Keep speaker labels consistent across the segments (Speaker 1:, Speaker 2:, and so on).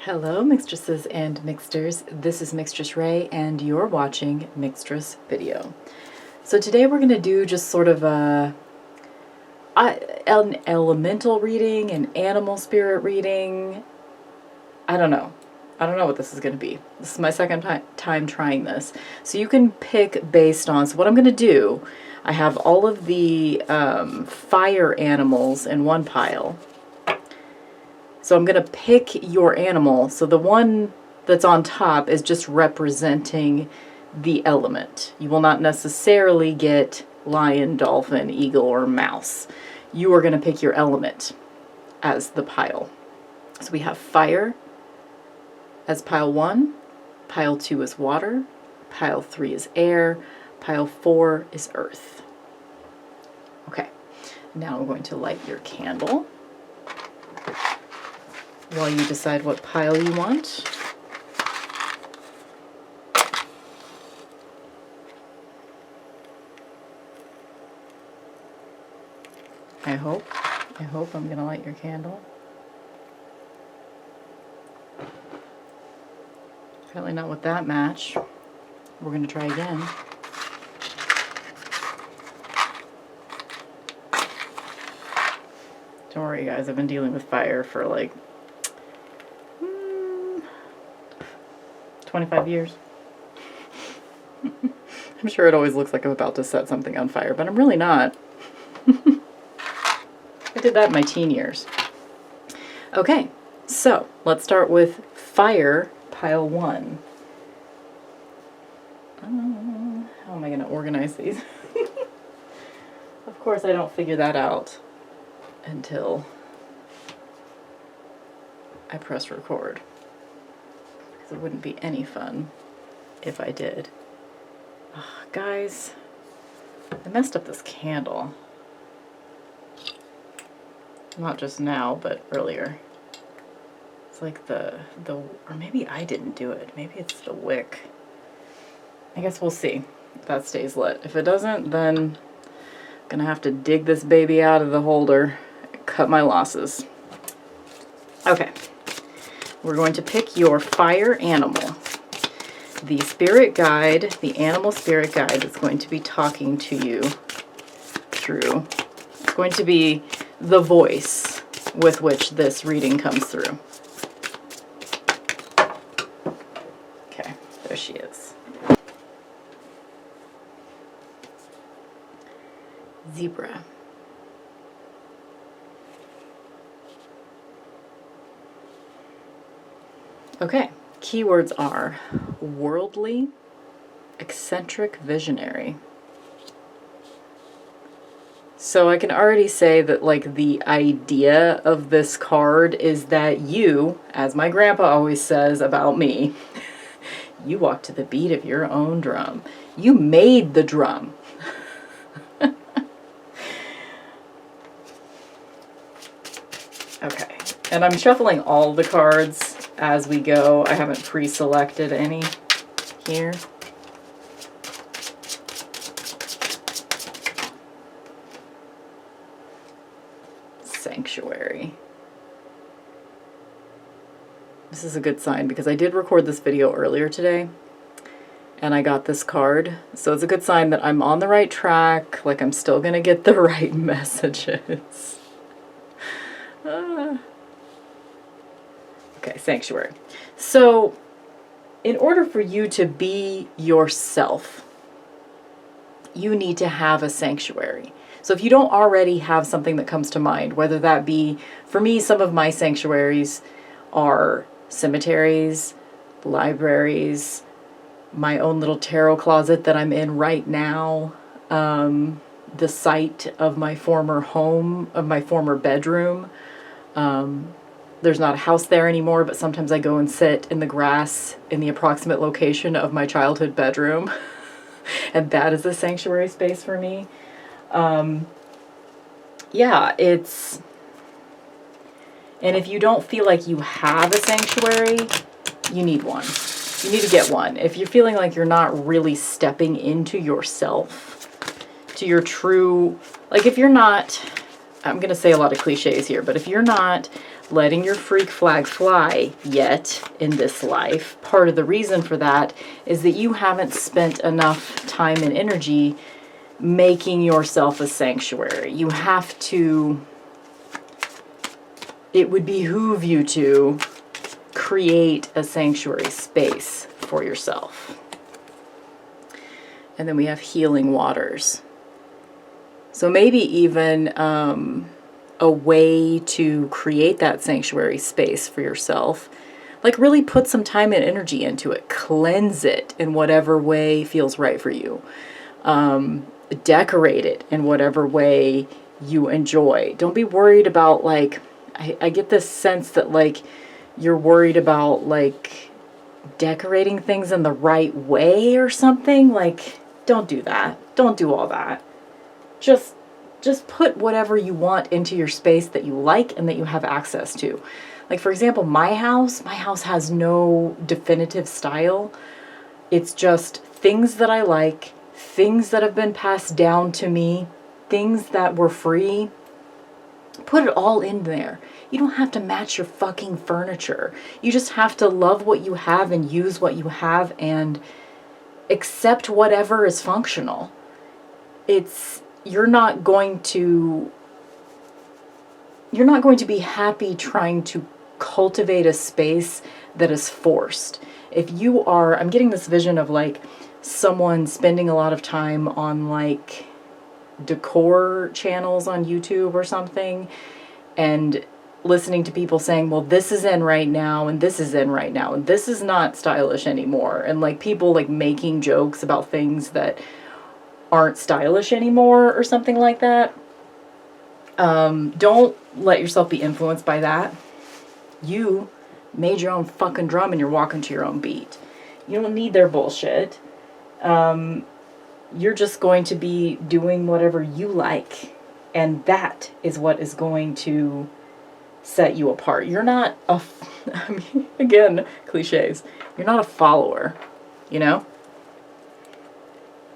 Speaker 1: Hello Mixtresses and Mixters, this is Mixtress Ray and you're watching Mixtress Video. So today we're going to do just sort of an elemental reading, an animal spirit reading. I don't know what this is going to be. This is my second time trying this. So you can pick based on, so what I'm going to do, I have all of the fire animals in one pile. So I'm going to pick your animal. So the one that's on top is just representing the element. You will not necessarily get lion, dolphin, eagle, or mouse. You are going to pick your element as the pile. So we have fire as pile 1, pile 2 is water, pile 3 is air, pile 4 is earth. Okay, now I'm going to light your candle while you decide what pile you want. I hope I'm gonna light your candle. Apparently not with that match. We're gonna try again. Don't worry guys, I've been dealing with fire for like 25 years. I'm sure it always looks like I'm about to set something on fire, but I'm really not. I did that in my teen years. Okay, so let's start with fire, pile 1. How am I going to organize these? Of course, I don't figure that out until I press record. It wouldn't be any fun if I did. Oh, guys, I messed up this candle. Not just now, but earlier. It's like or maybe I didn't do it. Maybe it's the wick. I guess we'll see if that stays lit. If it doesn't, then I'm gonna have to dig this baby out of the holder and cut my losses. Okay. We're going to pick your fire animal. The spirit guide, the animal spirit guide that's going to be talking to you through. It's going to be the voice with which this reading comes through. Okay, there she is. Zebra. Okay, keywords are worldly, eccentric, visionary. So I can already say that like the idea of this card is that you, as my grandpa always says about me, you walk to the beat of your own drum. You made the drum. Okay, and I'm shuffling all the cards as we go. I haven't pre-selected any here. Sanctuary. This is a good sign because I did record this video earlier today and I got this card. So it's a good sign that I'm on the right track, like I'm still gonna get the right messages. Okay, sanctuary. So, in order for you to be yourself, you need to have a sanctuary. So if you don't already have something that comes to mind, whether that be, for me, some of my sanctuaries are cemeteries, libraries, my own little tarot closet that I'm in right now, the site of my former home, of my former bedroom. There's not a house there anymore, but sometimes I go and sit in the grass in the approximate location of my childhood bedroom. And that is a sanctuary space for me. Yeah, it's... And if you don't feel like you have a sanctuary, you need one. You need to get one. If you're feeling like you're not really stepping into yourself, to your true... Like if you're not... I'm going to say a lot of cliches here, but if you're not letting your freak flag fly yet in this life. Part of the reason for that is that you haven't spent enough time and energy making yourself a sanctuary. You have to, it would behoove you to create a sanctuary space for yourself. And then we have healing waters. So maybe even a way to create that sanctuary space for yourself, like really put some time and energy into it, cleanse it in whatever way feels right for you, decorate it in whatever way you enjoy. Don't be worried about, like, I get this sense that, like, you're worried about, like, decorating things in the right way or something. Like, don't do that. Don't do all that. Just put whatever you want into your space that you like and that you have access to. Like, for example, my house has no definitive style. It's just things that I like, things that have been passed down to me, things that were free. Put it all in there. You don't have to match your fucking furniture. You just have to love what you have and use what you have and accept whatever is functional. You're not going to be happy trying to cultivate a space that is forced. If you are, I'm getting this vision of, like, someone spending a lot of time on, like, decor channels on YouTube or something and listening to people saying, well, this is in right now and this is in right now and this is not stylish anymore, and, like, people, like, making jokes about things that aren't stylish anymore or something like that. Don't let yourself be influenced by that. You made your own fucking drum and you're walking to your own beat. You don't need their bullshit. You're just going to be doing whatever you like, and that is what is going to set you apart. You're not I mean, again, cliches. You're not a follower, you know?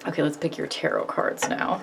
Speaker 1: Okay, let's pick your tarot cards now.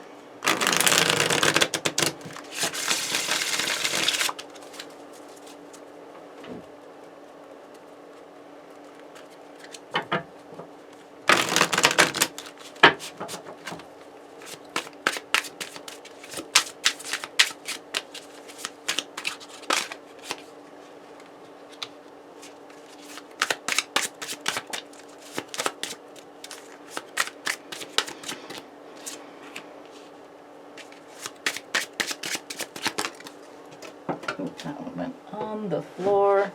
Speaker 1: That one went on the floor.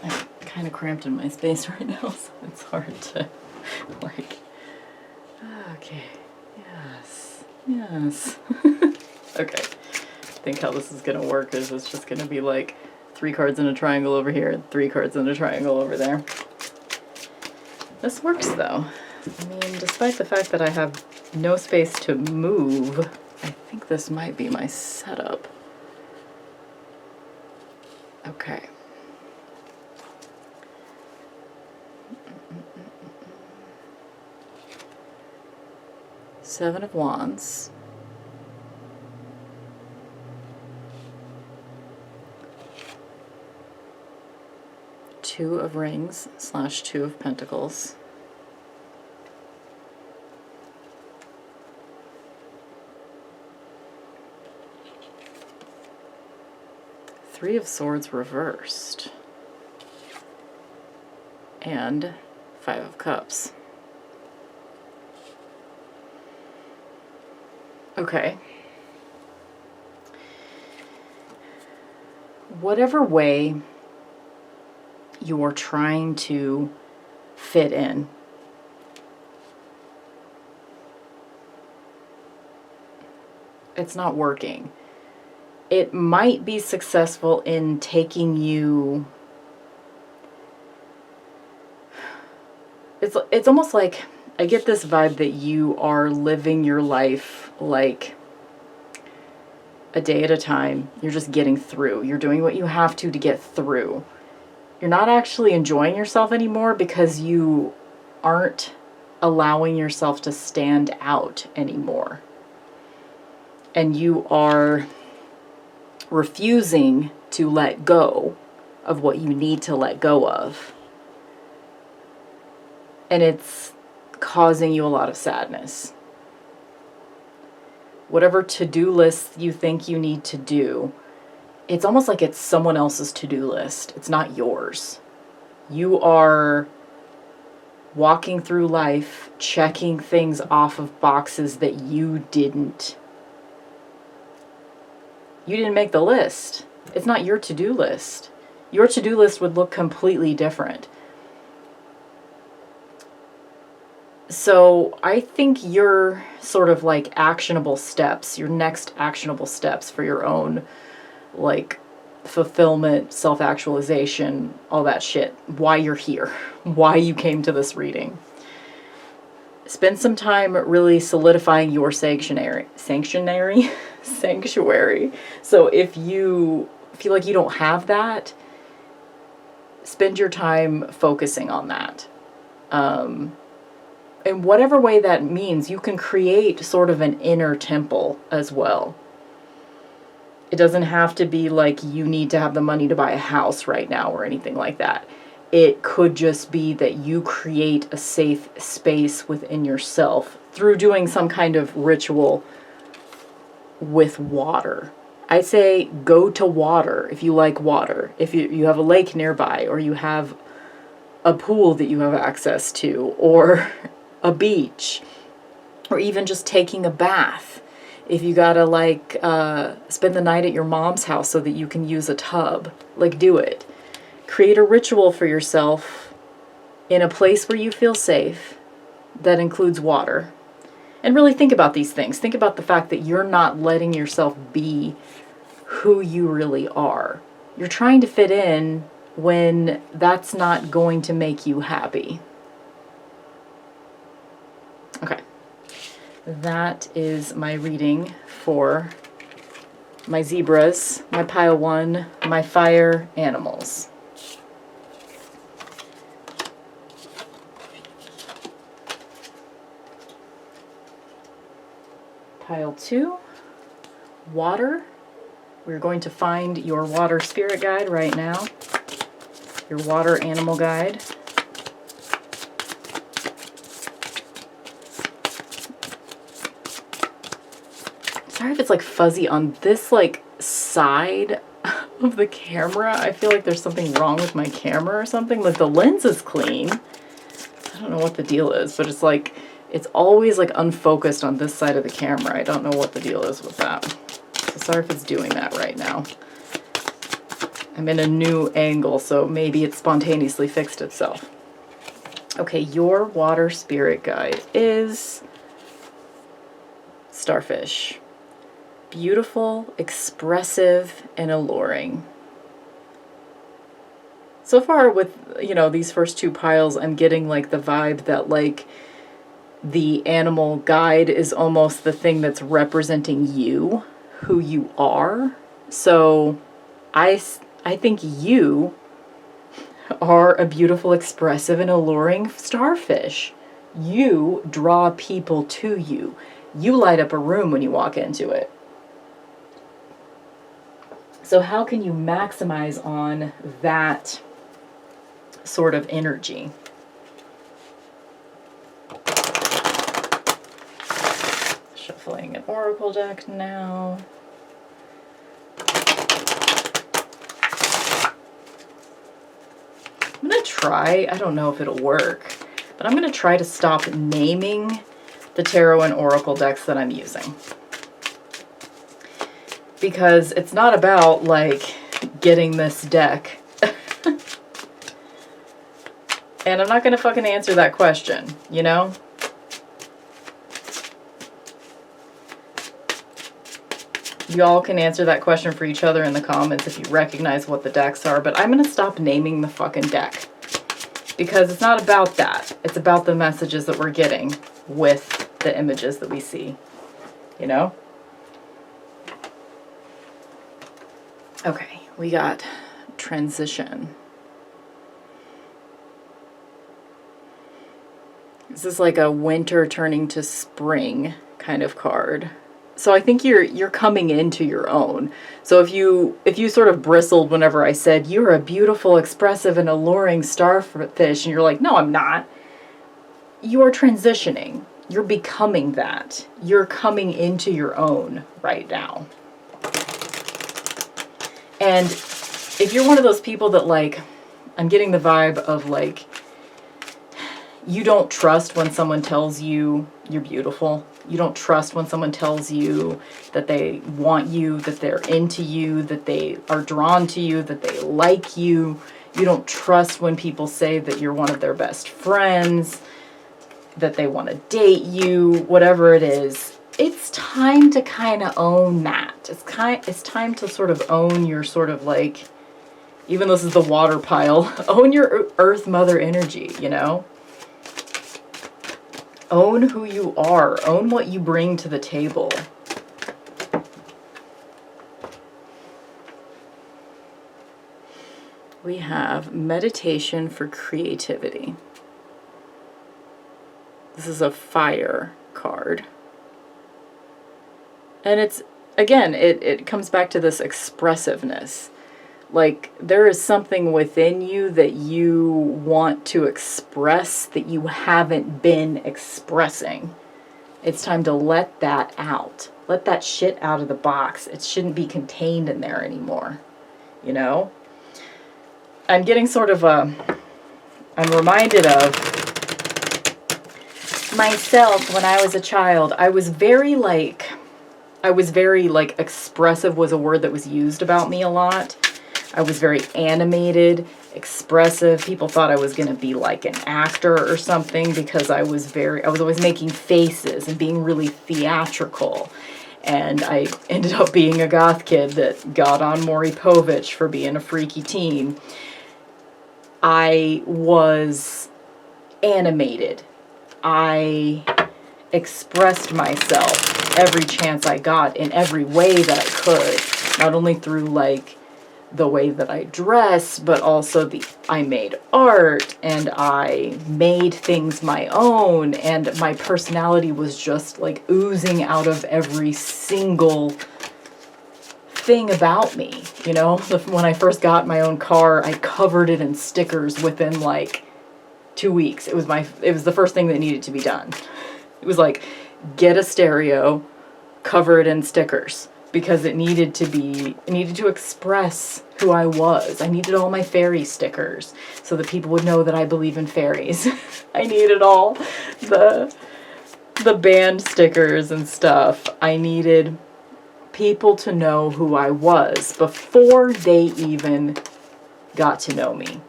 Speaker 1: I'm kind of cramped in my space right now, so it's hard to, like, okay, yes. Okay, I think how this is going to work is it's just going to be like 3 cards in a triangle over here and 3 cards in a triangle over there. This works, though. I mean, despite the fact that I have no space to move, I think this might be my setup. Okay. Seven of Wands. Two of Rings / 2 of Pentacles. Three of Swords reversed. And 5 of Cups. Okay. Whatever way you're trying to fit in, it's not working. It might be successful in taking you... It's almost like, I get this vibe that you are living your life like a day at a time. You're just getting through. You're doing what you have to get through. You're not actually enjoying yourself anymore because you aren't allowing yourself to stand out anymore. And you are refusing to let go of what you need to let go of. And it's causing you a lot of sadness. Whatever to-do list you think you need to do, it's almost like it's someone else's to-do list. It's not yours. You are walking through life, checking things off of boxes that you didn't make the list. It's not your to-do list. Your to-do list would look completely different. So I think your sort of like actionable steps, your next actionable steps for your own like fulfillment, self-actualization, all that shit, why you're here, why you came to this reading. Spend some time really solidifying your sanctuary. So if you feel like you don't have that, spend your time focusing on that. In whatever way that means, you can create sort of an inner temple as well. It doesn't have to be like you need to have the money to buy a house right now or anything like that. It could just be that you create a safe space within yourself through doing some kind of ritual with water. I say go to water if you like water. If you have a lake nearby, or you have a pool that you have access to, or a beach, or even just taking a bath. If you gotta like spend the night at your mom's house so that you can use a tub, like do it. Create a ritual for yourself in a place where you feel safe that includes water. And really think about these things. Think about the fact that you're not letting yourself be who you really are. You're trying to fit in when that's not going to make you happy. Okay. That is my reading for my zebras, my pile 1, my fire animals. Pile 2, water. We're going to find your water spirit guide right now. Your water animal guide. Sorry if it's like fuzzy on this like side of the camera. I feel like there's something wrong with my camera or something. Like the lens is clean. I don't know what the deal is, but it's like it's always like unfocused on this side of the camera. I don't know what the deal is with that. So sorry if it's doing that right now. I'm in a new angle, so maybe it spontaneously fixed itself. Okay, your water spirit guide is starfish. Beautiful, expressive, and alluring. So far with, these first 2 piles, I'm getting like the vibe that like the animal guide is almost the thing that's representing you, who you are. So I think you are a beautiful, expressive, and alluring starfish. You draw people to you. You light up a room when you walk into it. So how can you maximize on that sort of energy? Shuffling an oracle deck now. I'm going to try, I don't know if it'll work, but I'm going to try to stop naming the tarot and oracle decks that I'm using. Because it's not about, like, getting this deck. And I'm not going to fucking answer that question, you know? Y'all can answer that question for each other in the comments if you recognize what the decks are, but I'm going to stop naming the fucking deck. Because it's not about that. It's about the messages that we're getting with the images that we see, you know? Okay, we got transition. This is like a winter turning to spring kind of card. So I think you're coming into your own. So if you sort of bristled whenever I said you're a beautiful, expressive, and alluring starfish, and you're like, no, I'm not. You are transitioning. You're becoming that. You're coming into your own right now. And if you're one of those people that, like, I'm getting the vibe of, like, you don't trust when someone tells you you're beautiful. You don't trust when someone tells you that they want you, that they're into you, that they are drawn to you, that they like you. You don't trust when people say that you're one of their best friends, that they want to date you, whatever it is. It's time to kind of own that. It's time to sort of own your sort of, like, even though this is the water pile, own your Earth Mother energy, you know? Own who you are. Own what you bring to the table. We have meditation for creativity. This is a fire card. And it's, again, it comes back to this expressiveness. Like, there is something within you that you want to express that you haven't been expressing. It's time to let that out. Let that shit out of the box. It shouldn't be contained in there anymore. You know? I'm getting sort of I'm reminded of myself when I was a child. I was very expressive was a word that was used about me a lot. I was very animated, expressive. People thought I was going to be like an actor or something because I was always making faces and being really theatrical. And I ended up being a goth kid that got on Maury Povich for being a freaky teen. I was animated. I expressed myself every chance I got in every way that I could. Not only through, like, the way that I dress, but also I made art and I made things my own, and my personality was just like oozing out of every single thing about me. You know, when I first got my own car, I covered it in stickers within like 2 weeks. It was the first thing that needed to be done. It was like, get a stereo, cover it in stickers. Because it needed to express who I was. I needed all my fairy stickers so that people would know that I believe in fairies. I needed all the band stickers and stuff. I needed people to know who I was before they even got to know me.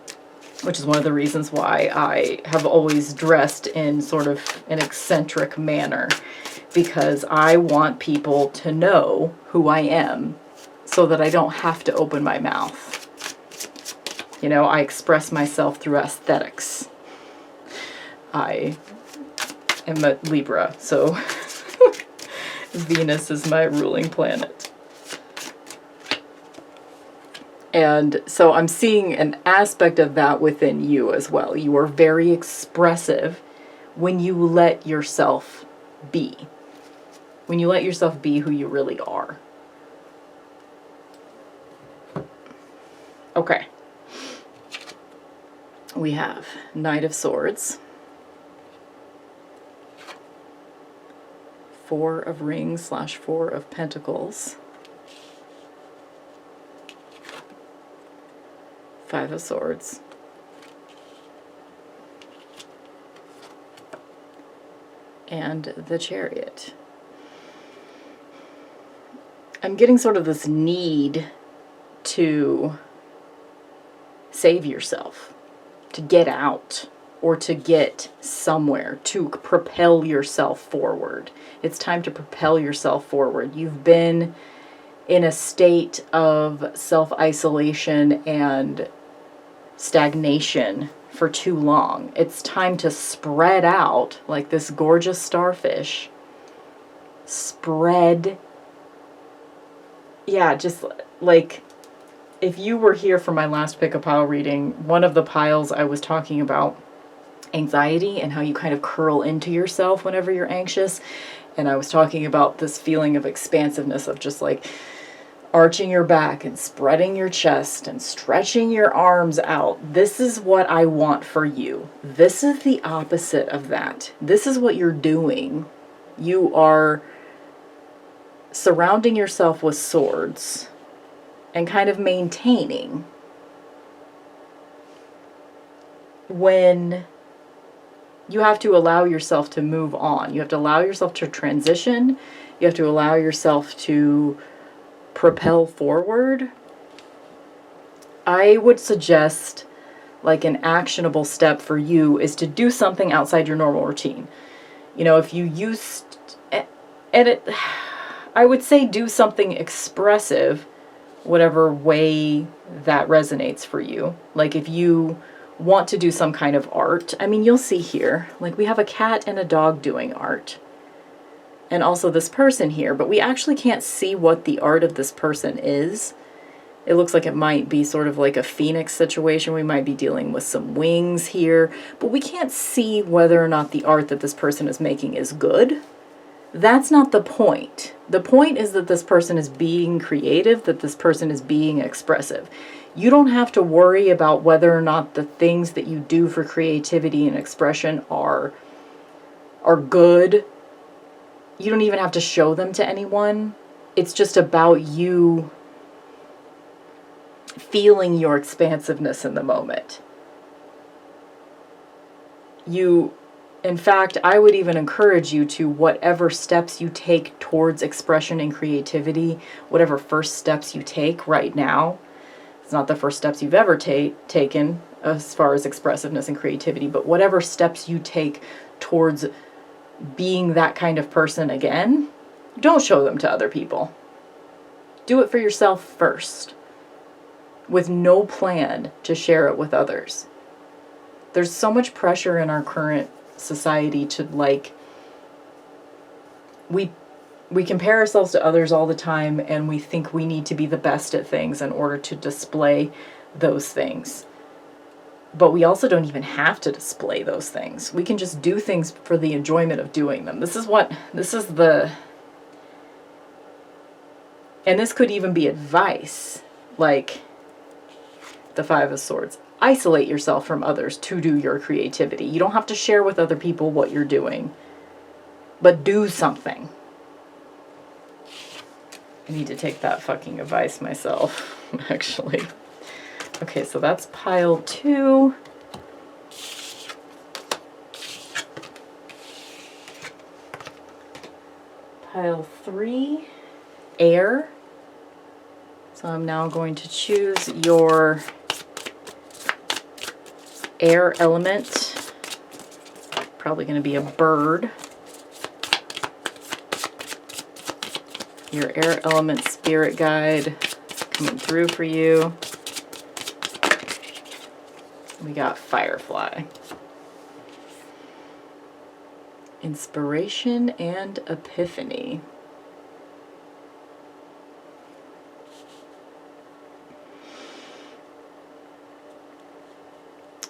Speaker 1: Which is one of the reasons why I have always dressed in sort of an eccentric manner. Because I want people to know who I am so that I don't have to open my mouth. You know, I express myself through aesthetics. I am a Libra, so Venus is my ruling planet. And so I'm seeing an aspect of that within you as well. You are very expressive when you let yourself be. When you let yourself be who you really are. Okay. We have Knight of Swords. 4 of Rings / 4 of Pentacles. 5 of Swords. And the Chariot. I'm getting sort of this need to save yourself, to get out, or to get somewhere, to propel yourself forward. It's time to propel yourself forward. You've been in a state of self-isolation and stagnation for too long. It's time to spread out like this gorgeous starfish. Spread. Yeah, just like if you were here for my last pick a pile reading, one of the piles I was talking about anxiety and how you kind of curl into yourself whenever you're anxious. And I was talking about this feeling of expansiveness, of just like arching your back and spreading your chest and stretching your arms out. This is what I want for you. This is the opposite of that. This is what you're doing. You are surrounding yourself with swords and kind of maintaining when you have to allow yourself to move on. You have to allow yourself to transition. You have to allow yourself to propel forward. I would suggest, like, an actionable step for you is to do something outside your normal routine. You know, if you used, I would say do something expressive, whatever way that resonates for you. Like, if you want to do some kind of art, I mean, you'll see here, like, we have a cat and a dog doing art. And also this person here, but we actually can't see what the art of this person is. It looks like it might be sort of like a phoenix situation. We might be dealing with some wings here, but we can't see whether or not the art that this person is making is good. That's not the point. The point is that this person is being creative, that this person is being expressive. You don't have to worry about whether or not the things that you do for creativity and expression are good. You don't even have to show them to anyone. It's just about you feeling your expansiveness in the moment. In fact, I would even encourage you to, whatever steps you take towards expression and creativity, whatever first steps you take right now, it's not the first steps you've ever taken as far as expressiveness and creativity, but whatever steps you take towards being that kind of person again, don't show them to other people. Do it for yourself first, with no plan to share it with others. There's so much pressure in our current society to, like, we compare ourselves to others all the time, and we think we need to be the best at things in order to display those things. But we also don't even have to display those things. We can just do things for the enjoyment of doing them. And this could even be advice, like the Five of Swords. Isolate yourself from others to do your creativity. You don't have to share with other people what you're doing, but do something. I need to take that fucking advice myself, actually. Okay, so that's pile 2. Pile 3, air. So I'm now going to choose your air element. Probably going to be a bird. Your air element spirit guide coming through for you. We got firefly. Inspiration and epiphany.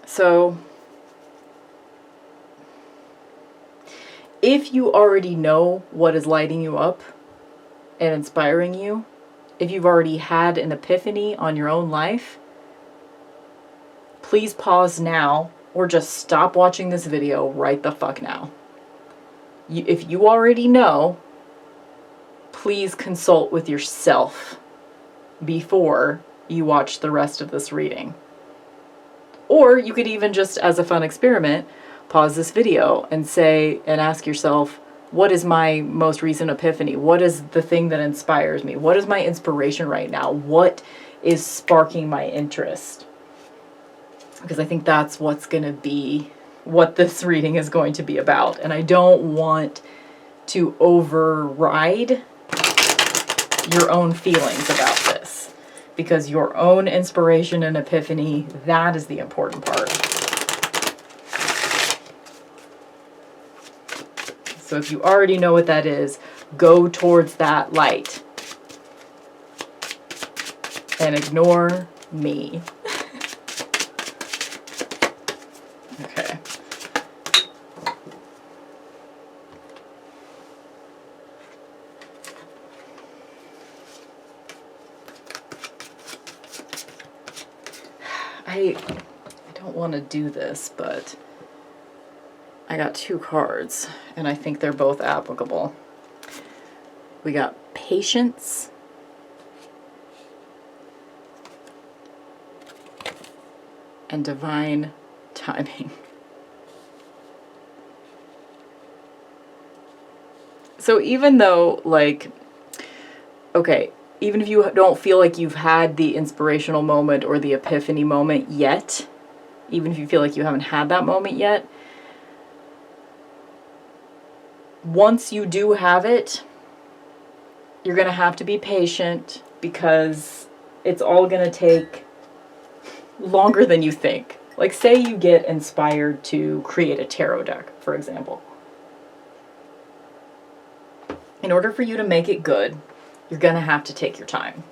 Speaker 1: So, if you already know what is lighting you up and inspiring you, if you've already had an epiphany on your own life, please pause now, or just stop watching this video right the fuck now. If you already know, please consult with yourself before you watch the rest of this reading. Or you could even just, as a fun experiment, pause this video and ask yourself, what is my most recent epiphany? What is the thing that inspires me? What is my inspiration right now? What is sparking my interest? Because I think that's what's going to be what this reading is going to be about. And I don't want to override your own feelings about this, because your own inspiration and epiphany, that is the important part. So if you already know what that is, go towards that light and ignore me. Okay. I don't want to do this, but I got 2 cards, and I think they're both applicable. We got patience and divine timing. So even though, like, okay, even if you don't feel like you've had the inspirational moment or the epiphany moment yet, even if you feel like you haven't had that moment yet, once you do have it, you're going to have to be patient because it's all going to take longer than you think. Like, say you get inspired to create a tarot deck, for example. In order for you to make it good, you're going to have to take your time.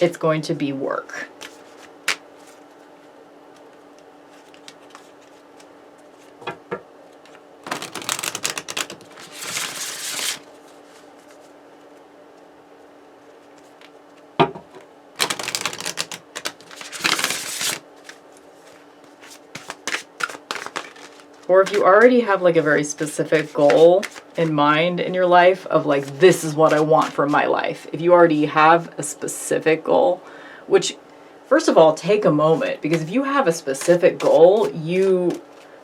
Speaker 1: It's going to be work. Or if you already have like a very specific goal in mind in your life of like, this is what I want for my life. If you already have a specific goal, which first of all, take a moment, because if you have a specific goal,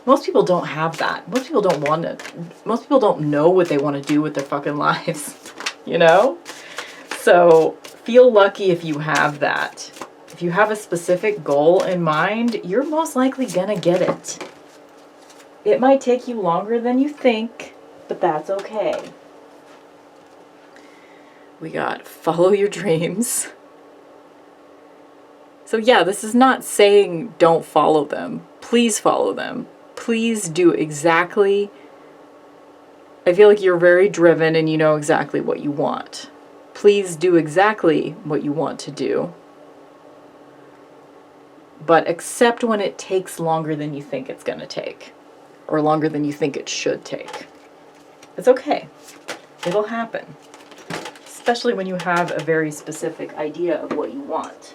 Speaker 1: most people don't have that. Most people don't want it. Most people don't know what they want to do with their fucking lives, you know? So feel lucky if you have that. If you have a specific goal in mind, you're most likely gonna get it. It might take you longer than you think, but that's okay. We got follow your dreams. So yeah, this is not saying don't follow them. Please follow them. Please do exactly. I feel like you're very driven and you know exactly what you want. Please do exactly what you want to do. But accept when it takes longer than you think it's going to take. Or longer than you think it should take. It's okay. It'll happen. Especially when you have a very specific idea of what you want.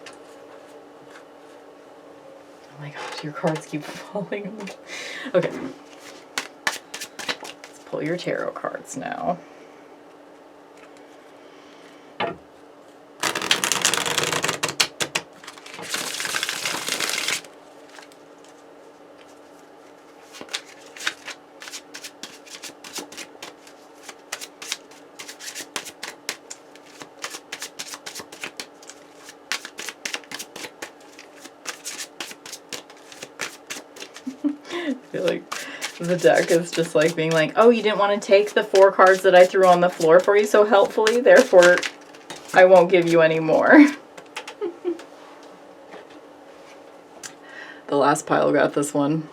Speaker 1: Oh my gosh, your cards keep falling. Okay. Let's pull your tarot cards now. I feel like the deck is just like being like, oh, you didn't want to take the 4 cards that I threw on the floor for you so helpfully, therefore I won't give you any more. The last pile got this one.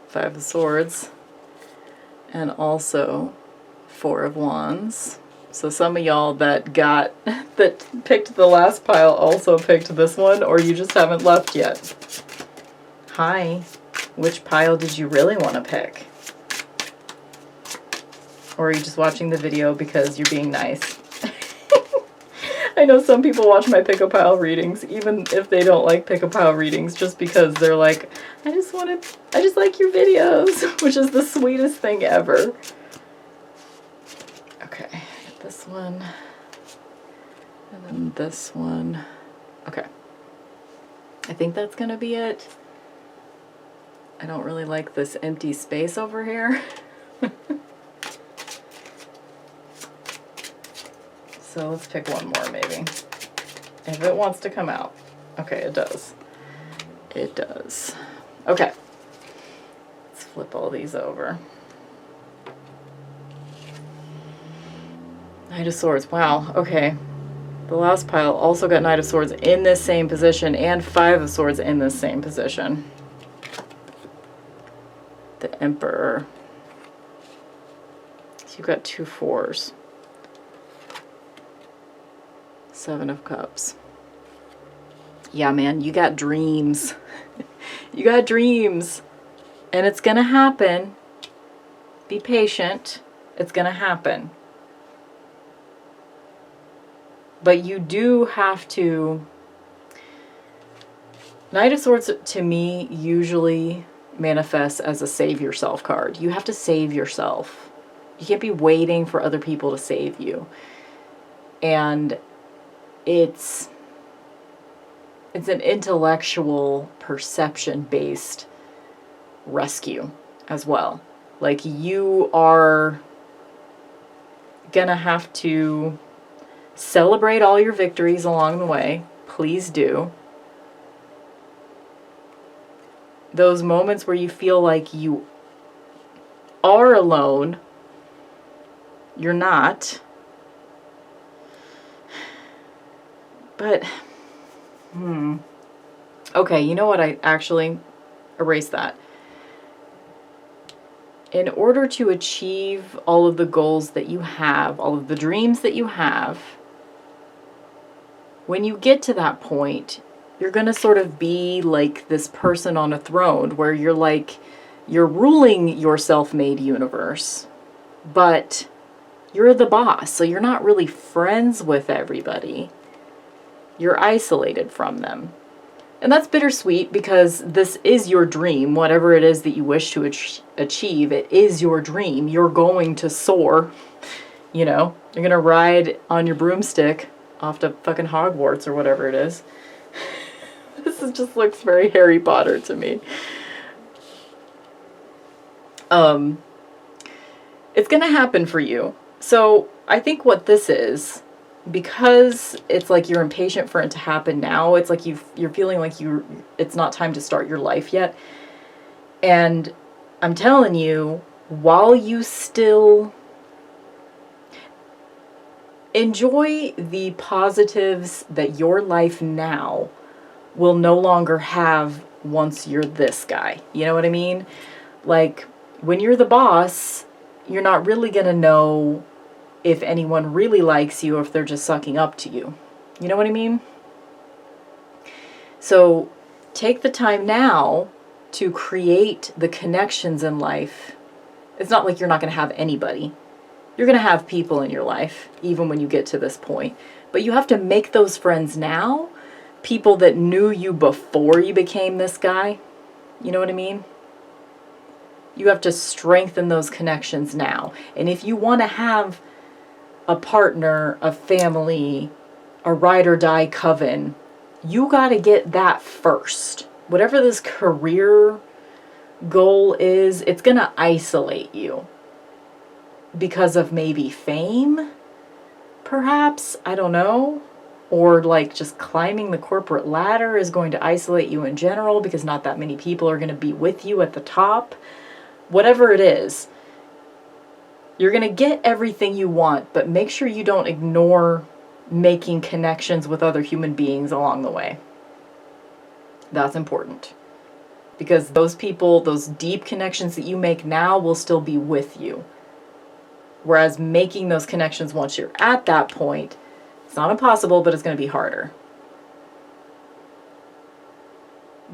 Speaker 1: 5 of Swords. And also 4 of Wands. So some of y'all that picked the last pile also picked this one, or you just haven't left yet. Hi. Which pile did you really want to pick? Or are you just watching the video because you're being nice? I know some people watch my pick-a-pile readings, even if they don't like pick-a-pile readings, just because they're like, I just like your videos, which is the sweetest thing ever. Okay, get this one, and then this one. Okay. I think that's gonna be it. I don't really like this empty space over here. So let's pick one more maybe. If it wants to come out. Okay, it does. It does. Okay. Let's flip all these over. Knight of Swords. Wow, okay. The last pile also got Knight of Swords in this same position and 5 of Swords in this same position. The Emperor. So you've got 2 4s. 7 of Cups. Yeah, man, you got dreams. You got dreams. And it's gonna happen. Be patient. It's gonna happen. But you do have to... Knight of Swords, to me, usually manifests as a save yourself card. You have to save yourself. You can't be waiting for other people to save you. And it's an intellectual, perception-based rescue as well. Like, you are gonna have to celebrate all your victories along the way. Please do. Those moments where you feel like you are alone, you're not. But, okay, you know what? I actually erased that. In order to achieve all of the goals that you have, all of the dreams that you have, when you get to that point, you're going to sort of be like this person on a throne where you're ruling your self-made universe, but you're the boss, so you're not really friends with everybody. You're isolated from them. And that's bittersweet because this is your dream. Whatever it is that you wish to achieve, it is your dream. You're going to soar. You know, you're going to ride on your broomstick off to fucking Hogwarts or whatever it is. Just looks very Harry Potter to me. It's going to happen for you. So I think what this is, because it's like you're impatient for it to happen now, it's like you're feeling like it's not time to start your life yet. And I'm telling you, while you still enjoy the positives that your life now will no longer have once you're this guy. You know what I mean? Like, when you're the boss, you're not really gonna know if anyone really likes you or if they're just sucking up to you. You know what I mean? So take the time now to create the connections in life. It's not like you're not going to have anybody. You're going to have people in your life, even when you get to this point. But you have to make those friends now, people that knew you before you became this guy. You know what I mean? You have to strengthen those connections now. And if you want to have a partner, a family, a ride or die coven, you got to get that first. Whatever this career goal is, it's going to isolate you because of maybe fame, perhaps, I don't know, or like just climbing the corporate ladder is going to isolate you in general because not that many people are going to be with you at the top. Whatever it is, you're going to get everything you want, but make sure you don't ignore making connections with other human beings along the way. That's important. Because those people, those deep connections that you make now will still be with you. Whereas making those connections once you're at that point, it's not impossible, but it's going to be harder.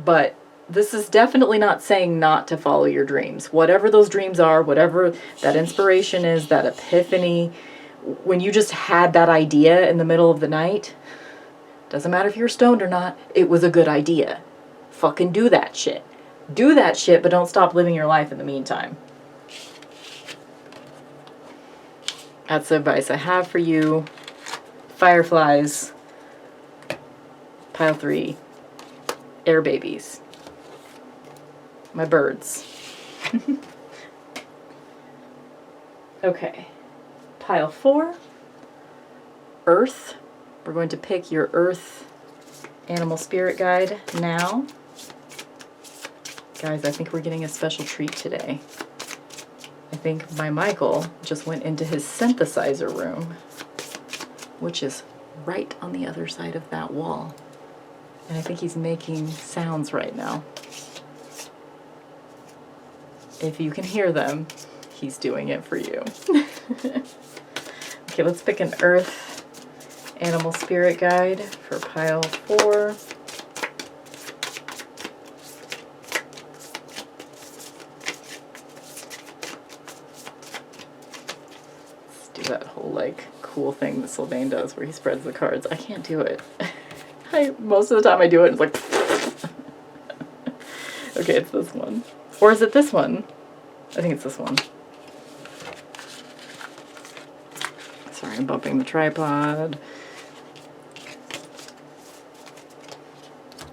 Speaker 1: But this is definitely not saying not to follow your dreams. Whatever those dreams are, whatever that inspiration is, that epiphany, when you just had that idea in the middle of the night, doesn't matter if you're stoned or not, it was a good idea. Fucking do that shit. Do that shit, but don't stop living your life in the meantime. That's the advice I have for you. Fireflies. Pile 3. Air babies. My birds. Okay. Pile 4. Earth. We're going to pick your Earth Animal Spirit Guide now. Guys, I think we're getting a special treat today. I think my Michael just went into his synthesizer room, which is right on the other side of that wall. And I think he's making sounds right now. If you can hear them, he's doing it for you. Okay, let's pick an Earth Animal Spirit Guide for pile 4. Let's do that whole like cool thing that Sylvain does where he spreads the cards. I can't do it. Most of the time I do it and it's like... Okay, it's this one. Or is it this one? I think it's this one. Sorry, I'm bumping the tripod.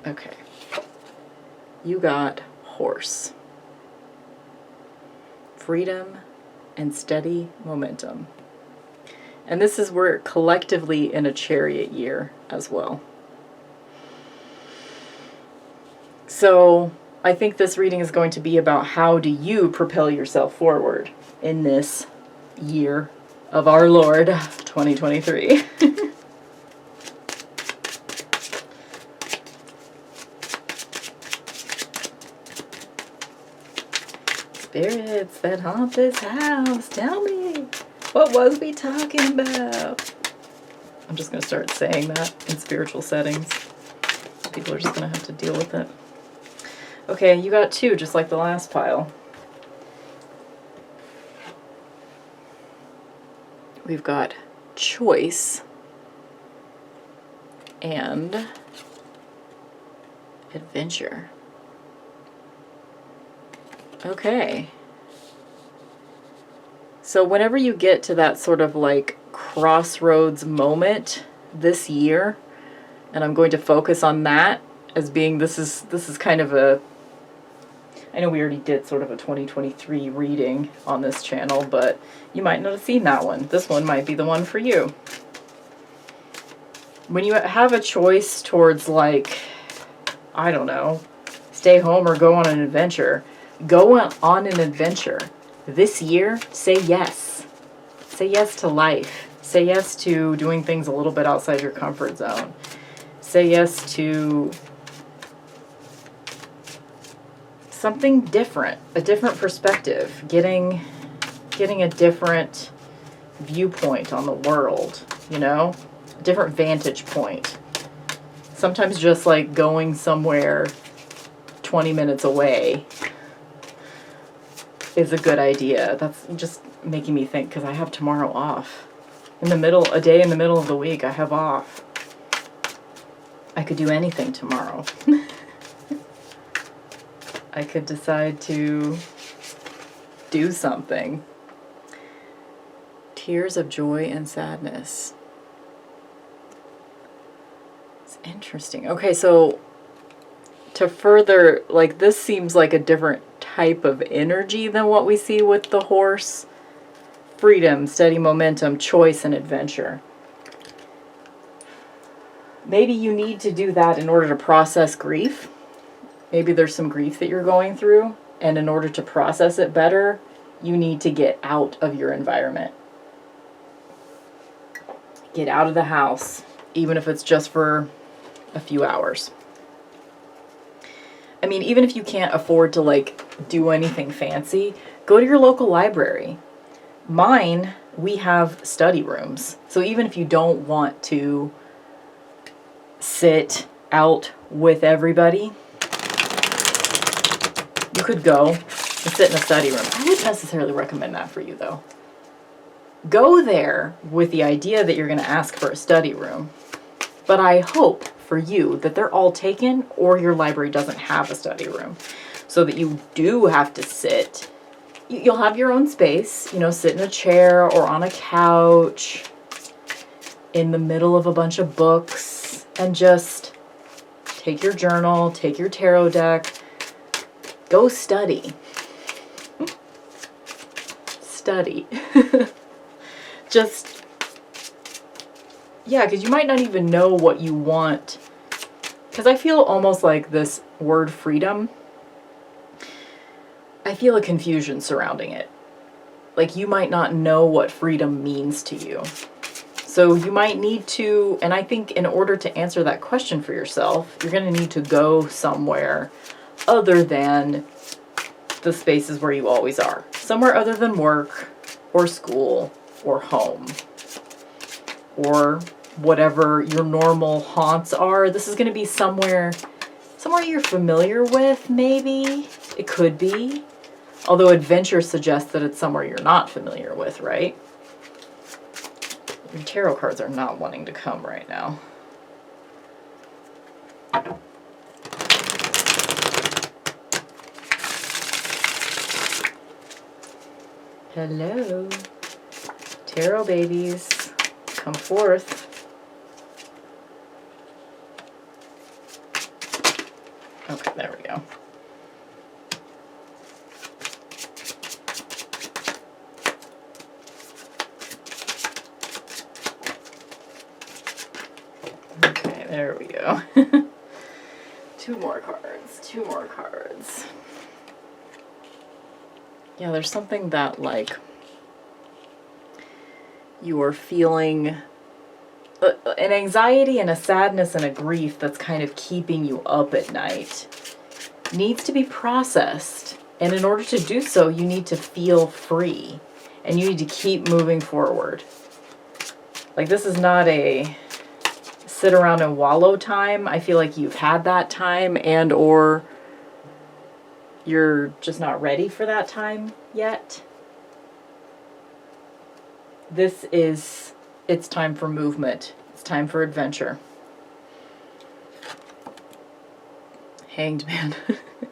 Speaker 1: Okay. You got horse. Freedom and steady momentum. And this is we're collectively in a chariot year as well. So I think this reading is going to be about how do you propel yourself forward in this year of our Lord 2023. Spirits that haunt this house, tell me, what was we talking about? I'm just going to start saying that in spiritual settings. People are just going to have to deal with it. Okay, you got 2, just like the last pile. We've got choice and adventure. Okay. So whenever you get to that sort of like crossroads moment this year, and I'm going to focus on that as being this is kind of a, I know we already did sort of a 2023 reading on this channel, but you might not have seen that one. This one might be the one for you. When you have a choice towards like, I don't know, stay home or go on an adventure, go on an adventure. This year, say yes. Say yes to life. Say yes to doing things a little bit outside your comfort zone. Say yes to something different, a different perspective, getting a different viewpoint on the world, you know? A different vantage point. Sometimes just like going somewhere 20 minutes away is a good idea. That's just making me think because I have tomorrow off. A day in the middle of the week I have off. I could do anything tomorrow. I could decide to do something. Tears of joy and sadness. It's interesting. Okay, so to further, like this seems like a different type of energy than what we see with the horse. Freedom, steady momentum, choice, and adventure. Maybe you need to do that in order to process grief. Maybe there's some grief that you're going through, and in order to process it better, you need to get out of your environment. Get out of the house, even if it's just for a few hours. I mean, even if you can't afford to like do anything fancy, go to your local library. Mine, we have study rooms. So even if you don't want to sit out with everybody, you could go and sit in a study room. I wouldn't necessarily recommend that for you though. Go there with the idea that you're going to ask for a study room. But I hope for you that they're all taken or your library doesn't have a study room. So that you do have to sit. You'll have your own space, you know, sit in a chair or on a couch in the middle of a bunch of books and just take your journal, take your tarot deck, go study. Study. Just, yeah, because you might not even know what you want. Because I feel almost like this word freedom, I feel a confusion surrounding it. Like you might not know what freedom means to you. So you might need to, and I think in order to answer that question for yourself, you're going to need to go somewhere other than the spaces where you always are. Somewhere other than work or school or home or whatever your normal haunts are. This is going to be somewhere you're familiar with, maybe. It could be. Although adventure suggests that it's somewhere you're not familiar with, right? Your tarot cards are not wanting to come right now. Hello. Tarot babies, come forth. Okay, there we go. Okay, there we go. Two more cards. Yeah, there's something that, like, you are feeling an anxiety and a sadness and a grief that's kind of keeping you up at night. Needs to be processed. And in order to do so, you need to feel free. And you need to keep moving forward. Like, this is not a sit around and wallow time. I feel like you've had that time, and or you're just not ready for that time yet. It's time for movement. It's time for adventure. Hanged Man.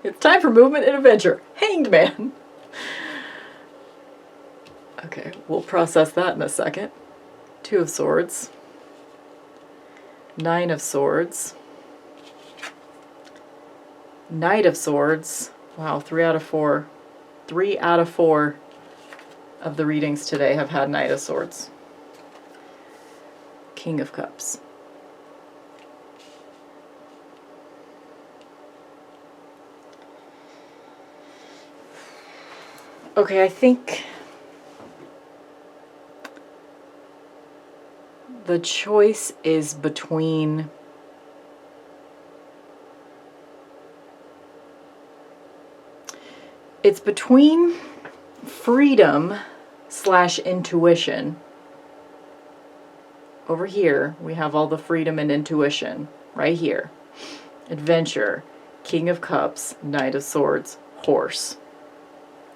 Speaker 1: It's time for movement and adventure. Hanged Man. Okay, we'll process that in a second. 2 of Swords. 9 of Swords. Knight of Swords. Wow, 3 out of 4. 3 out of 4 of the readings today have had Knight of Swords. King of Cups. Okay, I think the choice is between freedom / intuition. Over here, we have all the freedom and intuition. Right here. Adventure, King of Cups, Knight of Swords, Horse.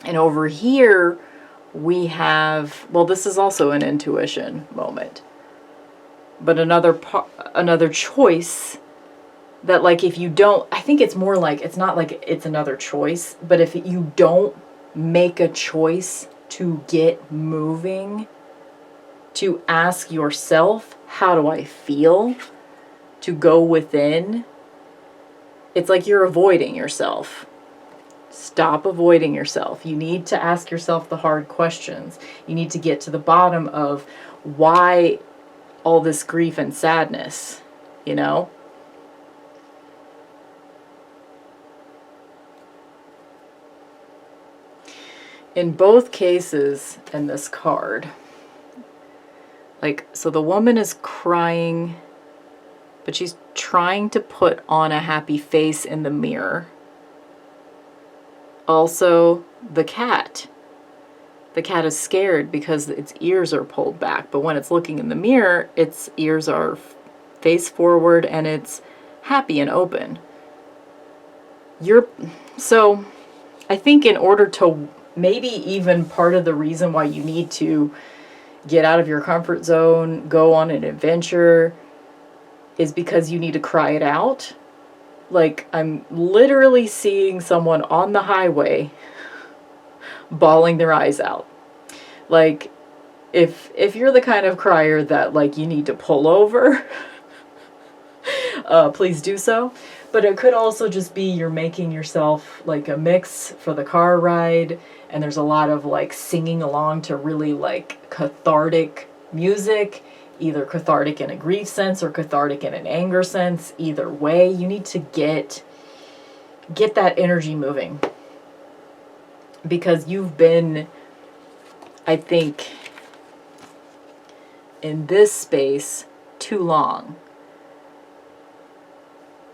Speaker 1: And over here, we have, well, this is also an intuition moment. But another choice that, like, if you don't, I think it's more like, it's not like it's another choice, but if you don't make a choice to get moving, to ask yourself, how do I feel? To go within, it's like you're avoiding yourself. Stop avoiding yourself. You need to ask yourself the hard questions. You need to get to the bottom of why all this grief and sadness, you know? In both cases in this card, like, so the woman is crying, but she's trying to put on a happy face in the mirror. Also, the cat. The cat is scared because its ears are pulled back, but when it's looking in the mirror, its ears are face forward and it's happy and open. So I think in order to, maybe even part of the reason why you need to get out of your comfort zone, go on an adventure, is because you need to cry it out. Like, I'm literally seeing someone on the highway bawling their eyes out. Like, if you're the kind of crier that, like, you need to pull over, please do so. But it could also just be you're making yourself, like, a mix for the car ride, and there's a lot of, like, singing along to really, like, cathartic music, either cathartic in a grief sense or cathartic in an anger sense. Either way, you need to get that energy moving, because you've been, I think, in this space too long.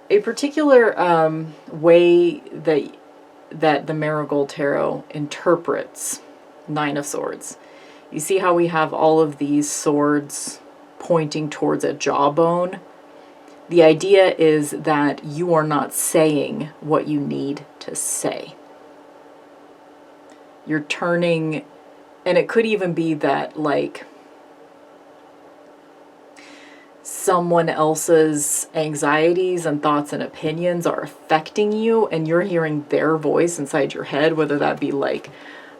Speaker 1: A particular way that the Marigold Tarot interprets Nine of Swords. You see how we have all of these swords pointing towards a jawbone? The idea is that you are not saying what you need to say. You're turning, and it could even be that, like, someone else's anxieties and thoughts and opinions are affecting you, and you're hearing their voice inside your head, whether that be like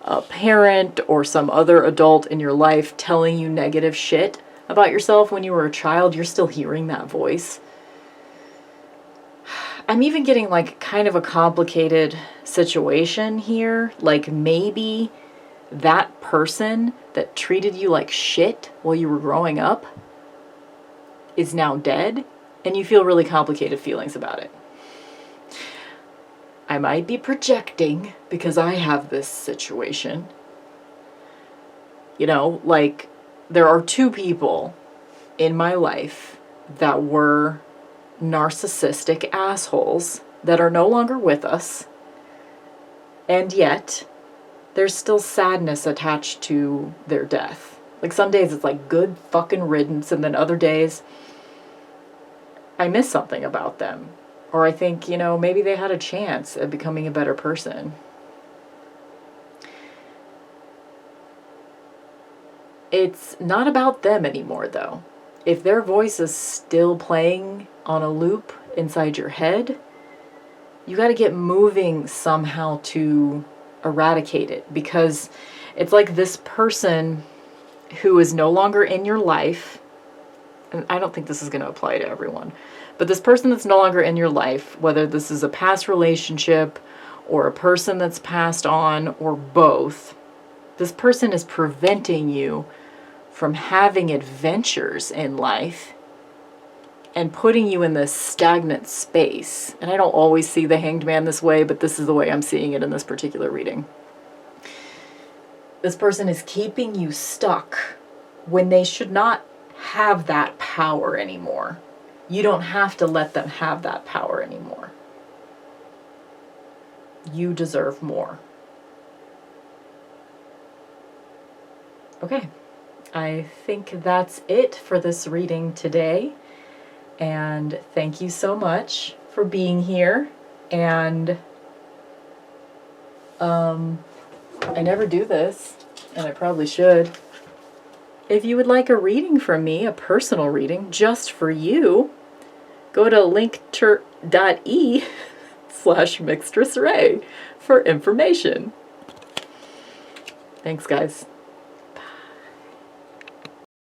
Speaker 1: a parent or some other adult in your life telling you negative shit about yourself when you were a child, you're still hearing that voice. I'm even getting like kind of a complicated situation here. Like maybe that person that treated you like shit while you were growing up is now dead, and you feel really complicated feelings about it. I might be projecting because I have this situation. You know, like there are two people in my life that were narcissistic assholes that are no longer with us, and yet there's still sadness attached to their death. Like some days it's like good fucking riddance, and then other days I miss something about them. Or I think, you know, maybe they had a chance at becoming a better person. It's not about them anymore, though. If their voice is still playing on a loop inside your head, you got to get moving somehow to eradicate it. Because it's like this person who is no longer in your life, and I don't think this is going to apply to everyone, but this person that's no longer in your life, whether this is a past relationship or a person that's passed on or both, this person is preventing you from having adventures in life and putting you in this stagnant space. And I don't always see the Hanged Man this way, but this is the way I'm seeing it in this particular reading. This person is keeping you stuck when they should not have that power anymore. You don't have to let them have that power anymore. You deserve more. Okay, I think that's it for this reading today. And thank you so much for being here. And I never do this, and I probably should. If you would like a reading from me, a personal reading just for you, go to linktree.e/Mixtress for information. Thanks, guys.